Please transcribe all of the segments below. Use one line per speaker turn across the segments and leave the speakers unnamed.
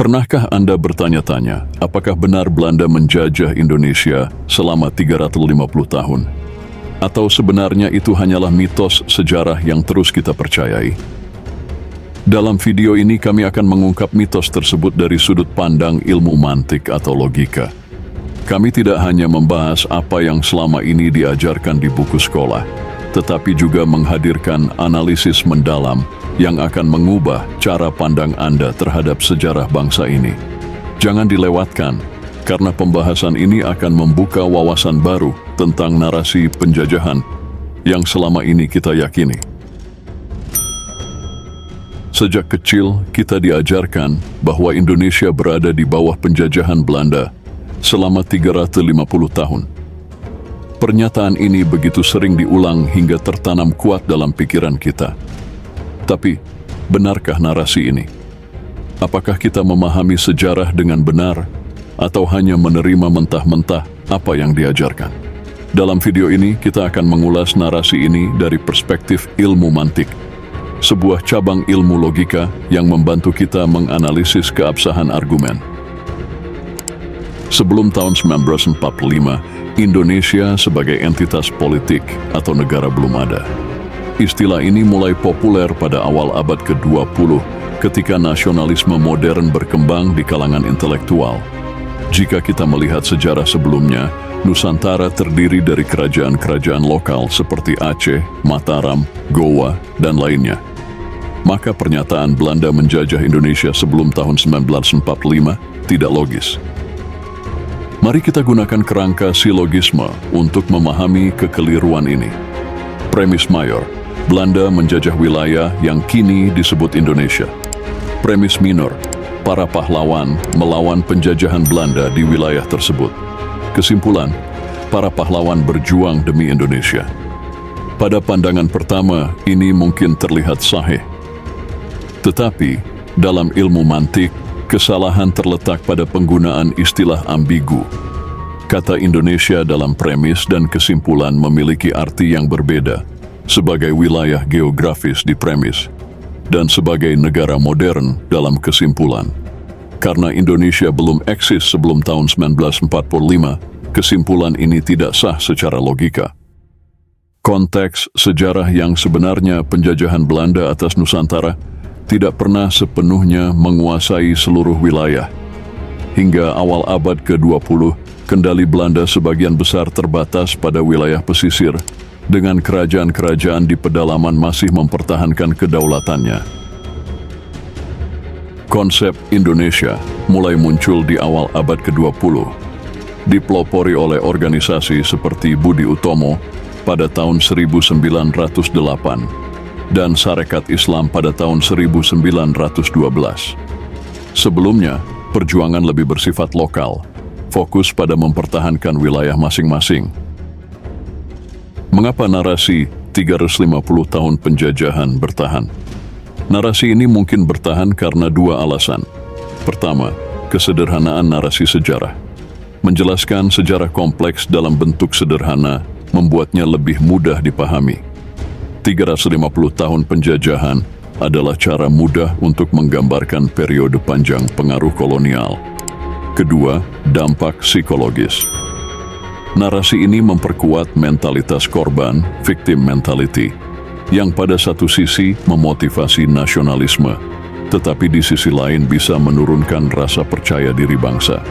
Pernahkah Anda bertanya-tanya, apakah benar Belanda menjajah Indonesia selama 350 tahun? Atau sebenarnya itu hanyalah mitos sejarah yang terus kita percayai? Dalam video ini kami akan mengungkap mitos tersebut dari sudut pandang ilmu mantik atau logika. Kami tidak hanya membahas apa yang selama ini diajarkan di buku sekolah, tetapi juga menghadirkan analisis mendalam yang akan mengubah cara pandang Anda terhadap sejarah bangsa ini. Jangan dilewatkan, karena pembahasan ini akan membuka wawasan baru tentang narasi penjajahan yang selama ini kita yakini. Sejak kecil, kita diajarkan bahwa Indonesia berada di bawah penjajahan Belanda selama 350 tahun. Pernyataan ini begitu sering diulang hingga tertanam kuat dalam pikiran kita. Tapi, benarkah narasi ini? Apakah kita memahami sejarah dengan benar, atau hanya menerima mentah-mentah apa yang diajarkan? Dalam video ini, kita akan mengulas narasi ini dari perspektif ilmu mantik, sebuah cabang ilmu logika yang membantu kita menganalisis keabsahan argumen. Sebelum tahun 1945, Indonesia sebagai entitas politik atau negara belum ada. Istilah ini mulai populer pada awal abad ke-20 ketika nasionalisme modern berkembang di kalangan intelektual. Jika kita melihat sejarah sebelumnya, Nusantara terdiri dari kerajaan-kerajaan lokal seperti Aceh, Mataram, Goa, dan lainnya. Maka pernyataan Belanda menjajah Indonesia sebelum tahun 1945 tidak logis. Mari kita gunakan kerangka silogisme untuk memahami kekeliruan ini. Premis mayor, Belanda menjajah wilayah yang kini disebut Indonesia. Premis minor, para pahlawan melawan penjajahan Belanda di wilayah tersebut. Kesimpulan, para pahlawan berjuang demi Indonesia. Pada pandangan pertama, ini mungkin terlihat sahih. Tetapi, dalam ilmu mantik, kesalahan terletak pada penggunaan istilah ambigu. Kata Indonesia dalam premis dan kesimpulan memiliki arti yang berbeda, sebagai wilayah geografis di premis, dan sebagai negara modern dalam kesimpulan. Karena Indonesia belum eksis sebelum tahun 1945, kesimpulan ini tidak sah secara logika. Konteks sejarah yang sebenarnya penjajahan Belanda atas Nusantara tidak pernah sepenuhnya menguasai seluruh wilayah. Hingga awal abad ke-20, kendali Belanda sebagian besar terbatas pada wilayah pesisir, dengan kerajaan-kerajaan di pedalaman masih mempertahankan kedaulatannya. Konsep Indonesia mulai muncul di awal abad ke-20, dipelopori oleh organisasi seperti Budi Utomo pada tahun 1908 dan Sarekat Islam pada tahun 1912. Sebelumnya, perjuangan lebih bersifat lokal, fokus pada mempertahankan wilayah masing-masing. Mengapa narasi 350 tahun penjajahan bertahan? Narasi ini mungkin bertahan karena dua alasan. Pertama, kesederhanaan narasi sejarah. Menjelaskan sejarah kompleks dalam bentuk sederhana membuatnya lebih mudah dipahami. 350 tahun penjajahan adalah cara mudah untuk menggambarkan periode panjang pengaruh kolonial. Kedua, dampak psikologis. Narasi ini memperkuat mentalitas korban, victim mentality, yang pada satu sisi memotivasi nasionalisme, tetapi di sisi lain bisa menurunkan rasa percaya diri bangsa.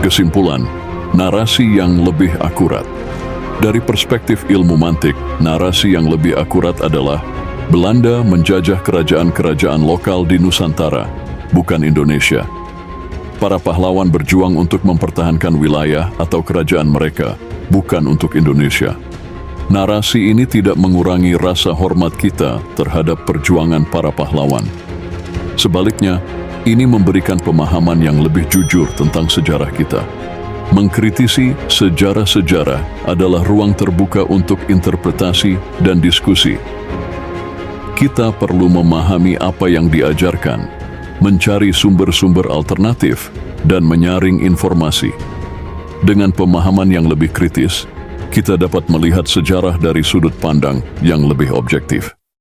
Kesimpulan, narasi yang lebih akurat. Dari perspektif ilmu mantik, narasi yang lebih akurat adalah Belanda menjajah kerajaan-kerajaan lokal di Nusantara, bukan Indonesia. Para pahlawan berjuang untuk mempertahankan wilayah atau kerajaan mereka, bukan untuk Indonesia. Narasi ini tidak mengurangi rasa hormat kita terhadap perjuangan para pahlawan. Sebaliknya, ini memberikan pemahaman yang lebih jujur tentang sejarah kita. Mengkritisi sejarah-sejarah adalah ruang terbuka untuk interpretasi dan diskusi. Kita perlu memahami apa yang diajarkan, mencari sumber-sumber alternatif, dan menyaring informasi. Dengan pemahaman yang lebih kritis, kita dapat melihat sejarah dari sudut pandang yang lebih objektif.